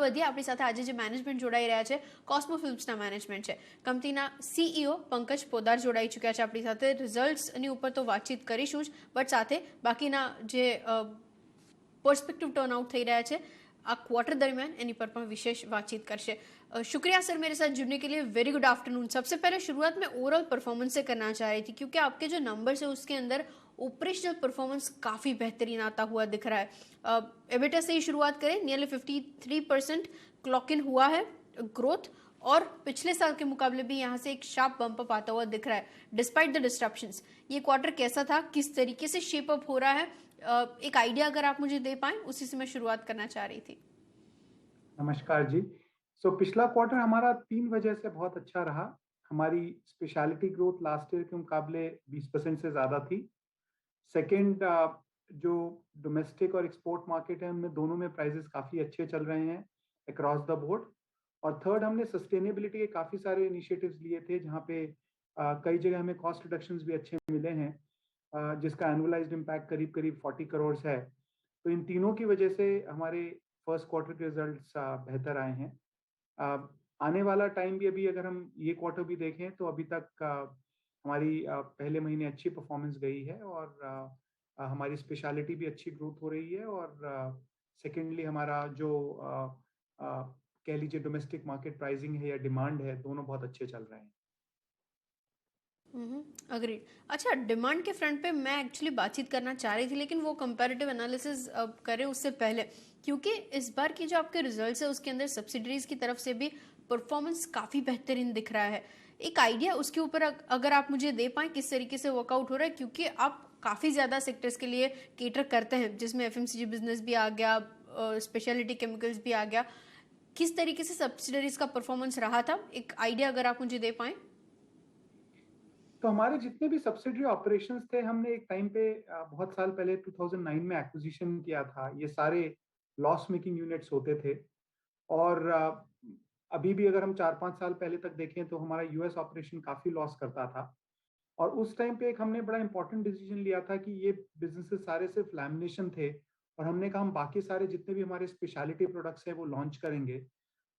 આગળ વધીએ, આપણી સાથે આજે જે મેનેજમેન્ટ જોડાઈ રહ્યા છે કોસ્મો ફિલ્મ્સના મેનેજમેન્ટ છે, કંપનીના CEO પંકજ પોદાર જોડાઈ ચૂક્યા છે આપણી સાથે. રિઝલ્ટ્સની ઉપર તો વાતચીત કરીશું જ, બટ સાથે બાકીના જે पर्सपेक्टिव टर्न आउट થઈ રહ્યા છે આ क्वार्टर दरमियान एनी पर पण विशेष बातचीत करशे. शुक्रिया सर मेरे साथ जुड़ने के लिए. Very good afternoon. सबसे पहले शुरुआत में ओवरऑल परफॉर्मेंस से करना चाह रही थी, क्योंकि आपके जो नंबर्स है उसके अंदर ऑपरेशनल परफॉर्मेंस काफ़ी बेहतरीन आता हुआ दिख रहा है. एबिटा से ही शुरुआत करें, नियरली 53% क्लॉक इन हुआ है ग्रोथ, और पिछले साल के मुकाबले भी यहाँ से एक शार्प बम्प अप आता हुआ दिख रहा है डिस्पाइट द डिस्ट्रप्शंस. ये क्वार्टर कैसा था, किस तरीके से शेप अप हो रहा है, एक आइडिया अगर आप मुझे दे पाएं, उसी से मैं शुरुआत करना चाह रही थी. नमस्कार जी. पिछला क्वार्टर हमारा 3 वजह से बहुत अच्छा रहा. हमारी स्पेशलिटी ग्रोथ लास्ट ईयर के मुकाबले 20% से ज़्यादा थी. सेकंड, जो डोमेस्टिक और एक्सपोर्ट मार्केट है उनमें दोनों में प्राइसेस काफ़ी अच्छे चल रहे हैं अक्रॉस द बोर्ड. और थर्ड, हमने सस्टेनेबिलिटी के काफ़ी सारे इनिशिएटिव्स लिए थे जहाँ पे कई जगह हमें कॉस्ट रिडक्शंस भी अच्छे मिले हैं, जिसका एनुअलाइज्ड इम्पैक्ट करीब करीब 40 करोड़ है. तो इन तीनों की वजह से हमारे फर्स्ट क्वार्टर के रिजल्ट्स बेहतर आए हैं. आने वाला टाइम भी, अभी अगर हम ये क्वार्टर भी देखें तो अभी तक हमारी पहले महीने अच्छी परफॉर्मेंस गई है, और हमारी स्पेशलिटी भी अच्छी ग्रोथ हो रही है, और सेकेंडली हमारा जो कह लीजिए डोमेस्टिक मार्केट प्राइसिंग है या डिमांड है, दोनों बहुत अच्छे चल रहे हैं. अग्रीड. अच्छा, डिमांड के फ्रंट पे मैं एक्चुअली बातचीत करना चाह रही थी, लेकिन वो कंपैरेटिव एनालिसिस करें उससे पहले, क्योंकि इस बार की जो आपके रिजल्ट्स है उसके अंदर सब्सिडरीज की तरफ से भी परफॉर्मेंस काफ़ी बेहतरीन दिख रहा है. एक आइडिया उसके ऊपर अगर आप मुझे दे पाएं किस तरीके से वर्कआउट हो रहा है, क्योंकि आप काफ़ी ज़्यादा सेक्टर्स के लिए केटर करते हैं, जिसमें FMCG बिजनेस भी आ गया, स्पेशलिटी केमिकल्स भी आ गया. किस तरीके से सब्सिडरीज का परफॉर्मेंस रहा था, एक आइडिया अगर आप मुझे दे पाएं. तो हमारे जितने भी सब्सिडरी ऑपरेशंस थे, हमने एक टाइम पे बहुत साल पहले 2009 में एक्विजिशन किया था. ये सारे लॉस मेकिंग यूनिट्स होते थे, और अभी भी अगर हम 4-5 साल पहले तक देखें तो हमारा यूएस ऑपरेशन काफ़ी लॉस करता था. और उस टाइम पे एक हमने बड़ा इंपॉर्टेंट डिसीजन लिया था कि ये बिजनेसेस सारे सिर्फ लैमिनेशन थे, और हमने कहा हम बाकी सारे जितने भी हमारे स्पेशलिटी प्रोडक्ट्स हैं वो लॉन्च करेंगे.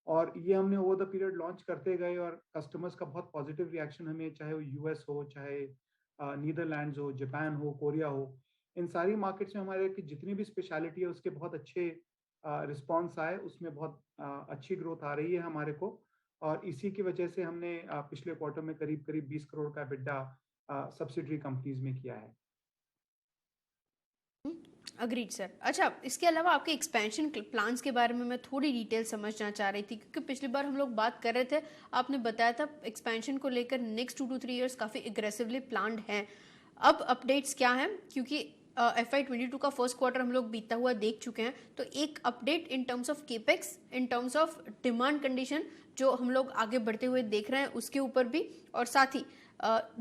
और ये हमने ओवर द पीरियड लॉन्च करते गए, और कस्टमर्स का बहुत पॉजिटिव रिएक्शन हमें, चाहे वो यूएस हो, चाहे नीदरलैंड्स हो, जापान हो, कोरिया हो, इन सारी मार्केट्स में हमारे की जितनी भी स्पेशलिटी है उसके बहुत अच्छे रिस्पॉन्स आए. उसमें बहुत अच्छी ग्रोथ आ रही है हमारे को, और इसी की वजह से हमने पिछले क्वार्टर में करीब करीब 20 करोड़ का बिड्डा सब्सिडरी कंपनीज में किया है. Agreed sir. अच्छा, इसके अलावा आपके एक्सपेंशन प्लान्स के बारे में मैं थोड़ी डिटेल समझना चाह रही थी, क्योंकि पिछली बार हम लोग बात कर रहे थे, आपने बताया था एक्सपेंशन को लेकर नेक्स्ट 2 to 3 इयर्स काफ़ी एग्रेसिवली प्लान्ड हैं. अब अपडेट्स क्या हैं, क्योंकि FY22 का फर्स्ट क्वार्टर हम लोग बीता हुआ देख चुके हैं, तो एक update in terms of capex, in terms of demand condition जो हम लोग आगे बढ़ते हुए देख रहे हैं उसके ऊपर भी, और साथ ही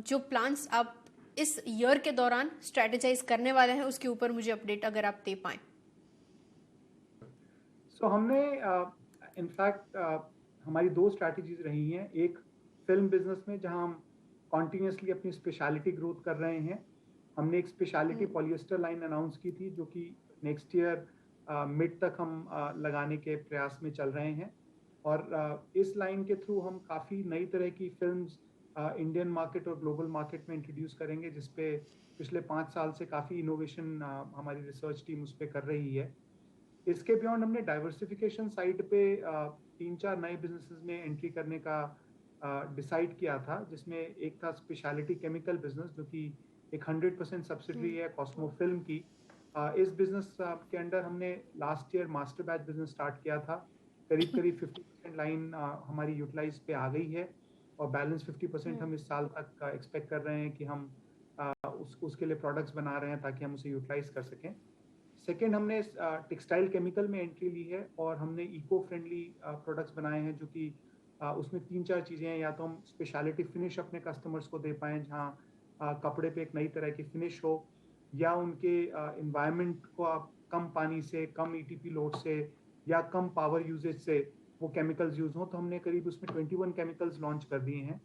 जो प्लान्स आप इस ईयर के दौरान स्ट्रेटेजाइज करने वाले हैं उसके ऊपर मुझे अपडेट अगर आप दे पाएं. हमने इनफैक्ट हमारी 2 स्ट्रैटेजीज रही हैं. एक फिल्म बिजनेस में जहां हम कॉन्टिन्यूसली अपनी स्पेशलिटी ग्रोथ कर रहे हैं. हमने एक स्पेशलिटी पॉलिएस्टर लाइन अनाउंस की थी जो कि नेक्स्ट ईयर मिड तक हम लगाने के प्रयास में चल रहे हैं. और इस लाइन के थ्रू हम काफ़ी नई तरह की फिल्म्स इंडियन मार्केट और ग्लोबल मार्केट में इंट्रोड्यूस करेंगे, जिसपे पिछले 5 साल से काफ़ी इनोवेशन हमारी रिसर्च टीम उस पर कर रही है. इसके बियॉन्ड हमने डाइवर्सिफिकेशन साइड पे 3-4 नए बिजनेसेस में एंट्री करने का डिसाइड किया था, जिसमें एक था स्पेशलिटी केमिकल बिजनेस जो कि एक 100% सब्सिडरी है कॉस्मो फिल्म की. इस बिजनेस के अंडर हमने last year master batch business start किया था. करीब करीब 50% लाइन हमारी यूटिलाइज पे आ गई है, और बैलेंस 50% हम इस साल तक एक्सपेक्ट कर रहे हैं कि हम उसके लिए प्रोडक्ट्स बना रहे हैं ताकि हम उसे यूटिलाइज कर सकें. सेकेंड, हमने टेक्सटाइल केमिकल में एंट्री ली है, और हमने इको फ्रेंडली प्रोडक्ट्स बनाए हैं जो कि उसमें 3-4 चीज़ें हैं. या तो हम स्पेशलिटी फिनिश अपने कस्टमर्स को दे पाएँ जहाँ कपड़े पे एक नई तरह की फिनिश हो, या उनके इन्वायरमेंट को आप कम पानी से, कम ETP लोड से या कम पावर यूजेज से वो केमिकल्स यूज हों. तो हमने करीब उसमें 21 केमिकल्स लॉन्च कर दिए हैं.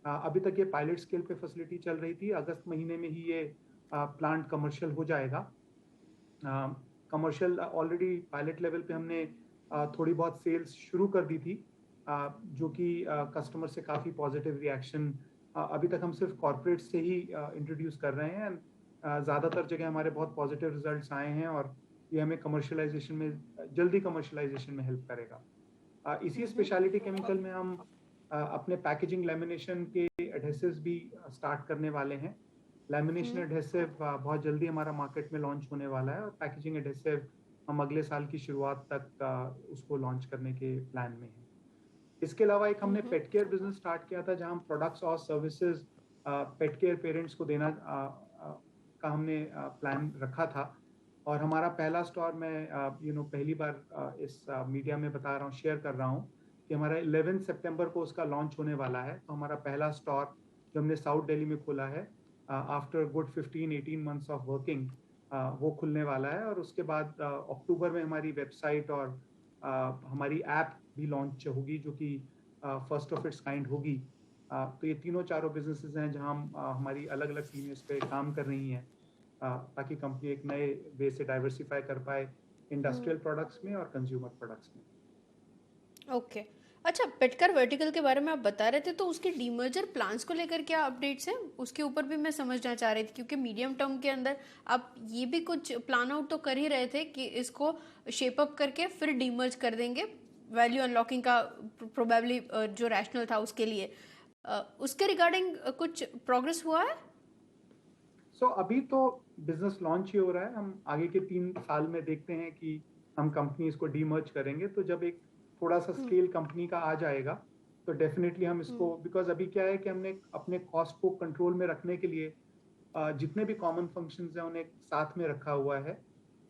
अभी तक ये पायलट स्केल पे फैसिलिटी चल रही थी. अगस्त महीने में ही ये प्लांट कमर्शियल हो जाएगा. कमर्शियल ऑलरेडी पायलट लेवल पे हमने थोड़ी बहुत सेल्स शुरू कर दी थी, जो कि कस्टमर से काफ़ी पॉजिटिव रिएक्शन, अभी तक हम सिर्फ कॉर्पोरेट से ही इंट्रोड्यूस कर रहे हैं। ज़्यादातर जगह हमारे बहुत पॉजिटिव रिजल्ट्स आए हैं और ये हमें कमर्शियलाइजेशन में, जल्दी कमर्शियलाइजेशन में हेल्प करेगा। इसी स्पेशलिटी केमिकल में हम अपने पैकेजिंग लैमिनेशन के एडहेसिव्स भी स्टार्ट करने वाले हैं। लैमिनेशन एडहेसिव बहुत जल्दी हमारा मार्केट में लॉन्च होने वाला है और पैकेजिंग एडहेसिव हम अगले साल की शुरुआत तक उसको लॉन्च करने के प्लान में हैं। इसके अलावा एक हमने पेट केयर बिजनेस स्टार्ट किया था, जहां हम प्रोडक्ट्स और सर्विसेज पेट केयर पेरेंट्स को देना का हमने प्लान रखा था। और हमारा पहला स्टोर, मैं पहली बार इस मीडिया में बता रहा हूँ, शेयर कर रहा हूँ कि हमारा 11 सितंबर को उसका लॉन्च होने वाला है। तो हमारा पहला स्टोर जो हमने साउथ दिल्ली में खोला है, after good 15-18 months of working, वो खुलने वाला है। और उसके बाद अक्टूबर में हमारी वेबसाइट और हमारी ऐप भी लॉन्च होगी, जो कि फर्स्ट ऑफ इट्स काइंड होगी। तो ये तीनों चारों बिजनेसेस हैं जहां हम हमारी अलग अलग टीमें इस पे काम कर रही हैं, ताकि कंपनी एक नए वे से डाइवर्सिफाई कर पाए इंडस्ट्रियल प्रोडक्ट्स में और कंज्यूमर प्रोडक्ट्स में। ओके। अच्छा, पेटकर वर्टिकल के बारे में आप बता रहे थे, तो उसके डीमर्जर प्लान्स को लेकर क्या अपडेट्स हैं? उसके ऊपर भी मैं समझना चाह रही थी, क्योंकि मीडियम टर्म के अंदर आप ये भी कुछ प्लान आउट तो कर ही रहे थे कि इसको शेप अप करके फिर डीमर्ज कर देंगे, वैल्यू अनलॉकिंग का प्रोबेबली जो रैशनल था उसके लिए। उसके रिगार्डिंग कुछ प्रोग्रेस हुआ है? अभी तो बिजनेस लॉन्च ही हो रहा है। हम आगे के 3 साल में देखते हैं कि हम कंपनी इसको डीमर्ज करेंगे। तो जब एक थोड़ा सा स्केल कंपनी का आ जाएगा, तो डेफिनेटली हम इसको, बिकॉज अभी क्या है कि हमने अपने कॉस्ट को कंट्रोल में रखने के लिए जितने भी कॉमन फंक्शंस हैं उन्हें साथ में रखा हुआ है,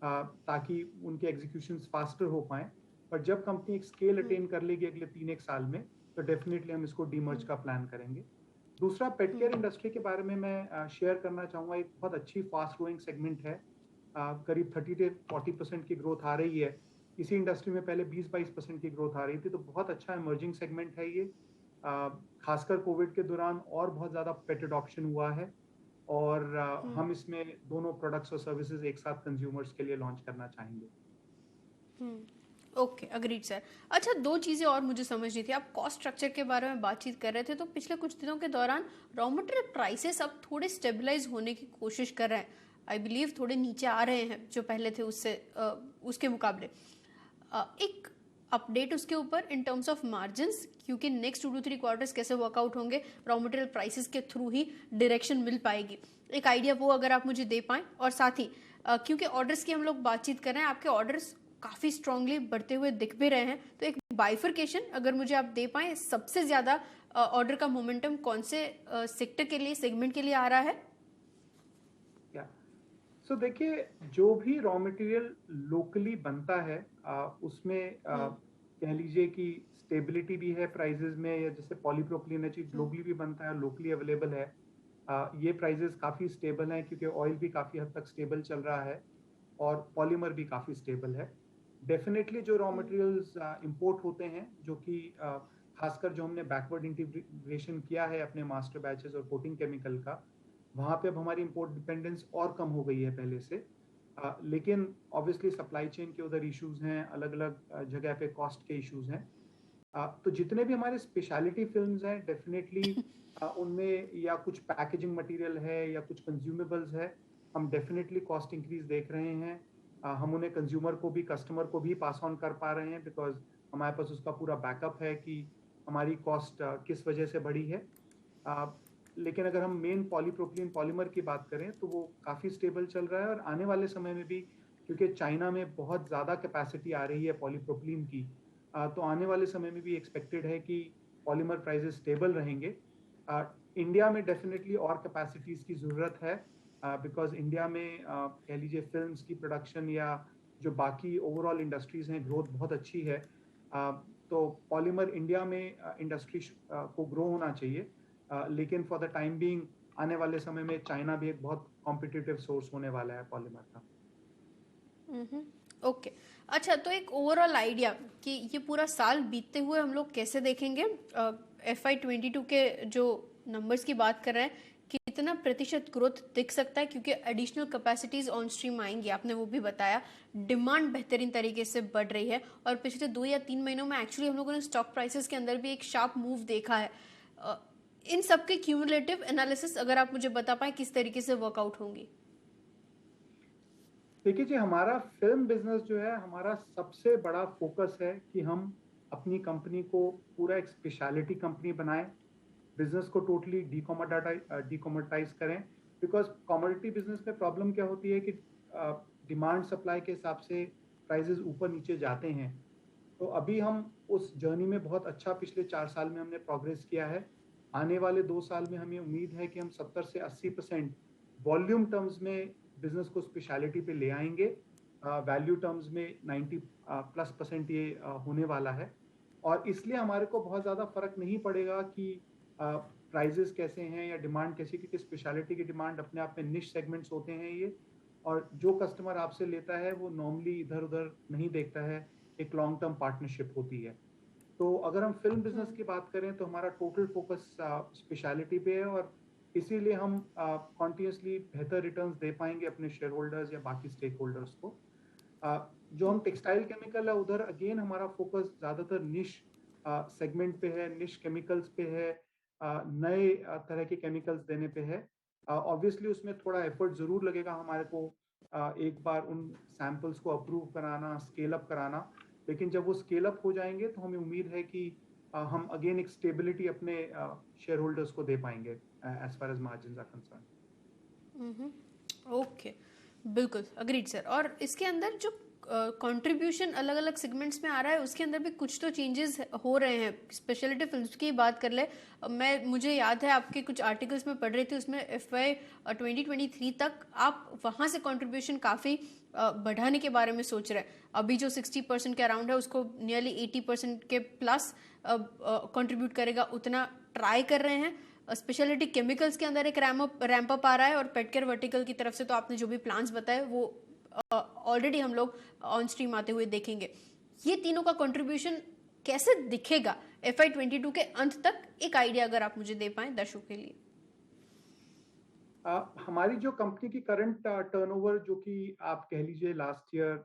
ताकि उनके एग्जीक्यूशंस फास्टर हो पाए। पर जब कंपनी एक स्केल अटेन कर लेगी अगले 3-1 साल में, तो डेफिनेटली हम इसको डीमर्ज का प्लान करेंगे। दूसरा, पेट केयर इंडस्ट्री के बारे में मैं शेयर करना चाहूँगा। एक बहुत अच्छी फास्ट ग्रोइंग सेगमेंट है, करीब 30 से 40% की ग्रोथ आ रही है। इसी इंडस्ट्री में पहले 20-22% की ग्रोथ आ रही थी, तो बहुत अच्छा इमर्जिंग सेगमेंट है ये। खासकर कोविड के दौरान और बहुत ज़्यादा पेट अडॉप्शन हुआ है, और हम इसमें दोनों प्रोडक्ट्स और सर्विसेज एक साथ कंज्यूमर्स के लिए लॉन्च करना चाहेंगे। Okay, agreed sir. अच्छा, 2 चीज़ें और मुझे समझनी थी। आप कॉस्ट स्ट्रक्चर के बारे में बातचीत कर रहे थे, तो पिछले कुछ दिनों के दौरान रॉ मटेरियल प्राइसेस अब थोड़े स्टेबलाइज होने की कोशिश कर रहे हैं। आई बिलीव थोड़े नीचे आ रहे हैं जो पहले थे उससे, उसके मुकाबले। एक अपडेट उसके ऊपर इन टर्म्स ऑफ मार्जिन्स, क्योंकि नेक्स्ट 2 to 3 क्वार्टर्स कैसे वर्कआउट होंगे, रॉ मटेरियल प्राइसेस के थ्रू ही डायरेक्शन मिल पाएगी। एक आइडिया वो अगर आप मुझे दे पाएं। और साथ ही क्योंकि ऑर्डर्स की हम लोग बातचीत कर रहे हैं, आपके ऑर्डर्स काफ़ी स्ट्रांगली बढ़ते हुए दिख भी रहे हैं, तो एक बाइफरकेशन अगर मुझे आप दे पाएं, सबसे ज़्यादा ऑर्डर का मोमेंटम कौन से सेक्टर के लिए, सेगमेंट के लिए आ रहा है? देखिए, जो भी रॉ मटेरियल लोकली बनता है, उसमें कह लीजिए कि स्टेबिलिटी भी है प्राइजेस में, या जैसे पॉलीप्रोपिलीन है, चीज ग्लोबली भी बनता है, लोकली अवेलेबल है। ये प्राइजेस काफ़ी स्टेबल हैं, क्योंकि ऑयल भी काफ़ी हद तक स्टेबल चल रहा है और पॉलीमर भी काफ़ी स्टेबल है। डेफिनेटली जो रॉ मटेरियल्स इंपोर्ट होते हैं, जो कि खासकर जो हमने बैकवर्ड इंटीग्रेशन किया है अपने मास्टर बैचेस और कोटिंग केमिकल का, वहाँ पे अब हमारी इंपोर्ट डिपेंडेंस और कम हो गई है पहले से। लेकिन ऑब्वियसली सप्लाई चेन के उधर इश्यूज हैं, अलग अलग जगह पे कॉस्ट के इश्यूज हैं। तो जितने भी हमारे स्पेशलिटी फिल्म्स हैं, डेफिनेटली उनमें या कुछ पैकेजिंग मटेरियल है या कुछ कंज्यूमेबल्स है, हम डेफिनेटली कॉस्ट इंक्रीज देख रहे हैं। हम उन्हें कंज्यूमर को भी, कस्टमर को भी पास ऑन कर पा रहे हैं, बिकॉज हमारे पास उसका पूरा बैकअप है कि हमारी कॉस्ट किस वजह से बढ़ी है। लेकिन अगर हम मेन पॉलीप्रोपिलीन पॉलीमर की बात करें, तो वो काफ़ी स्टेबल चल रहा है। और आने वाले समय में भी, क्योंकि चाइना में बहुत ज़्यादा कैपेसिटी आ रही है पॉलीप्रोपिलीन की, तो आने वाले समय में भी एक्सपेक्टेड है कि पॉलीमर प्राइसेस स्टेबल रहेंगे। इंडिया में डेफिनेटली और कैपेसिटीज़ की ज़रूरत है, बिकॉज इंडिया में कह लीजिए फिल्म्स की प्रोडक्शन या जो बाकी ओवरऑल इंडस्ट्रीज़ हैं, ग्रोथ बहुत अच्छी है। तो पॉलीमर इंडिया में इंडस्ट्री को ग्रो होना चाहिए, लेकिन फॉर द टाइम बीइंग आने वाले समय में चाइना भी एक बहुत कॉम्पिटिटिव सोर्स होने वाला है पॉलीमर का। ओके। अच्छा, तो एक ओवरऑल आइडिया कि ये पूरा साल बीतते हुए हम लोग कैसे देखेंगे, FY22 के जो नंबर्स की बात कर रहे हैं, कितना प्रतिशत ग्रोथ दिख सकता है, क्योंकि एडिशनल कैपेसिटीज ऑन स्ट्रीम आएंगी, आपने वो भी बताया, डिमांड बेहतरीन तरीके से बढ़ रही है और पिछले 2 या 3 महीनों में एक्चुअली हम लोगों ने स्टॉक प्राइसेस के अंदर भी एक शार्प मूव देखा है। इन सबके क्यूमुलेटिव एनालिसिस अगर आप मुझे बता पाए किस तरीके से वर्कआउट होंगी। देखिए जी, हमारा फिल्म बिजनेस जो है, हमारा सबसे बड़ा फोकस है कि हम अपनी कंपनी को पूरा एक स्पेशलिटी कंपनी बनाएं, बिजनेस को टोटली डीकॉमोडाइज करें। बिकॉज कमोडिटी बिजनेस में प्रॉब्लम क्या होती है कि डिमांड सप्लाई के हिसाब से प्राइसेस ऊपर नीचे जाते हैं। तो अभी हम उस जर्नी में बहुत अच्छा पिछले 4 साल में हमने प्रोग्रेस किया है। आने वाले 2 साल में हमें उम्मीद है कि हम 70 से 80% वॉल्यूम टर्म्स में बिजनेस को स्पेशलिटी पे ले आएंगे। वैल्यू टर्म्स में 90+% ये होने वाला है। और इसलिए हमारे को बहुत ज़्यादा फर्क नहीं पड़ेगा कि प्राइजेस कैसे हैं या डिमांड कैसी, क्योंकि स्पेशलिटी की डिमांड अपने आप में निश सेगमेंट्स होते हैं ये। और जो कस्टमर आपसे लेता है वो नॉर्मली इधर उधर नहीं देखता है, एक लॉन्ग टर्म पार्टनरशिप होती है। तो अगर हम फिल्म बिजनेस की बात करें तो हमारा टोटल फोकस स्पेशलिटी पे है, और इसीलिए हम कॉन्टिन्यूसली बेहतर रिटर्न्स दे पाएंगे अपने शेयर होल्डर्स या बाकी स्टेक होल्डर्स को। जो हम टेक्सटाइल केमिकल है उधर अगेन हमारा फोकस ज़्यादातर निश सेगमेंट पे है, निश केमिकल्स पे है, नए तरह के केमिकल्स देने पे है। ऑब्वियसली उसमें थोड़ा एफर्ट ज़रूर लगेगा हमारे को, एक बार उन सैंपल्स को अप्रूव कराना, स्केल अप कराना। लेकिन जब वो स्केल अप हो जाएंगे तो हमें उम्मीद है कि हम अगेन एक स्टेबिलिटी अपने शेयर होल्डर्स को दे पाएंगे as far as margin are concern. Okay, बिल्कुल अग्रीड सर। और इसके अंदर जो कंट्रीब्यूशन अलग अलग सेगमेंट्स में आ रहा है उसके अंदर भी कुछ तो चेंजेस हो रहे हैं। स्पेशलिटी फिल्म्स की बात कर ले, मुझे याद है आपके कुछ आर्टिकल्स में पढ़ रही थी, उसमें FY 2023 तक आप वहाँ से कंट्रीब्यूशन काफ़ी बढ़ाने के बारे में सोच रहे हैं। अभी जो 60% के अराउंड है उसको नियरली 80% के प्लस कंट्रीब्यूट करेगा, उतना ट्राई कर रहे हैं। स्पेशलिटी केमिकल्स के अंदर एक रैंप अप आ रहा है, और पेटकेयर वर्टिकल की तरफ से तो आपने जो भी प्लान्स बताए वो ऑलरेडी हम लोग ऑन स्ट्रीम आते हुए देखेंगे। ये तीनों का कंट्रीब्यूशन कैसे दिखेगा FY 22 के अंत तक, एक आइडिया अगर आप मुझे दे पाएं दर्शकों के लिए। हमारी जो कंपनी की करंट टर्नओवर, जो कि आप कह लीजिए लास्ट ईयर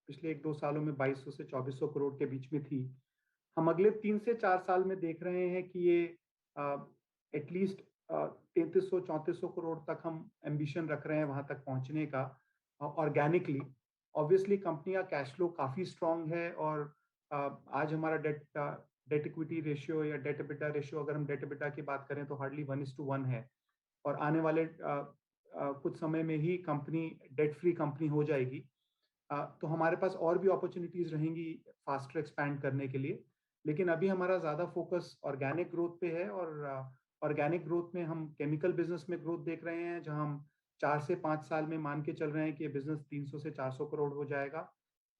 पिछले 1-2 सालों में 2200 से 2400 करोड़ के बीच में थी, हम अगले 3 से 4 साल में देख रहे हैं कि ये एटलीस्ट 3300-3400 करोड़ तक हम एम्बिशन रख रहे हैं वहां तक पहुंचने का ऑर्गेनिकली। ऑब्वियसली कंपनी का कैश फ्लो काफी स्ट्रांग है, और आज हमारा डेट इक्विटी रेशियो या डेट एबिटा रेशियो, अगर हम डेट एबिटा की बात करें तो हार्डली 1:1 है। और आने वाले कुछ समय में ही कंपनी डेट फ्री कंपनी हो जाएगी। तो हमारे पास और भी अपॉर्चुनिटीज रहेंगी फास्टर एक्सपैंड करने के लिए। लेकिन अभी हमारा ज़्यादा फोकस ऑर्गेनिक ग्रोथ पे है, और ऑर्गेनिक ग्रोथ में हम केमिकल बिजनेस में ग्रोथ देख रहे हैं, जहां हम 4 से 5 साल में मान के चल रहे हैं कि ये बिजनेस 300 से 400 करोड़ हो जाएगा।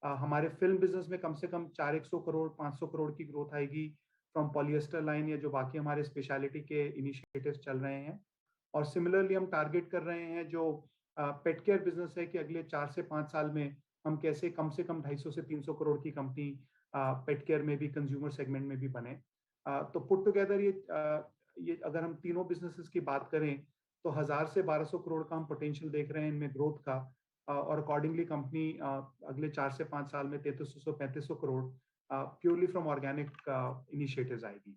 हमारे फिल्म बिजनेस में कम से कम 400 करोड़ 500 करोड़ की ग्रोथ आएगी फ्रॉम पॉलिएस्टर लाइन, या जो बाकी हमारे स्पेशलिटी के इनिशिएटिव्स चल रहे हैं। और सिमिलरली हम टारगेट कर रहे हैं जो पेट केयर बिजनेस है, कि अगले 4 से 5 साल में हम कैसे कम से कम 250 से 300 करोड़ की कंपनी पेट केयर में भी, कंज्यूमर सेगमेंट में भी बने। तो पुट टुगेदर ये अगर हम तीनों बिजनेसेस की बात करें तो 1000 से 1200 करोड़ का हम पोटेंशियल देख रहे हैं इनमें ग्रोथ का। और अकॉर्डिंगली कंपनी अगले 4 से 5 साल में 3300-3500 crore purely from organic initiatives आएगी।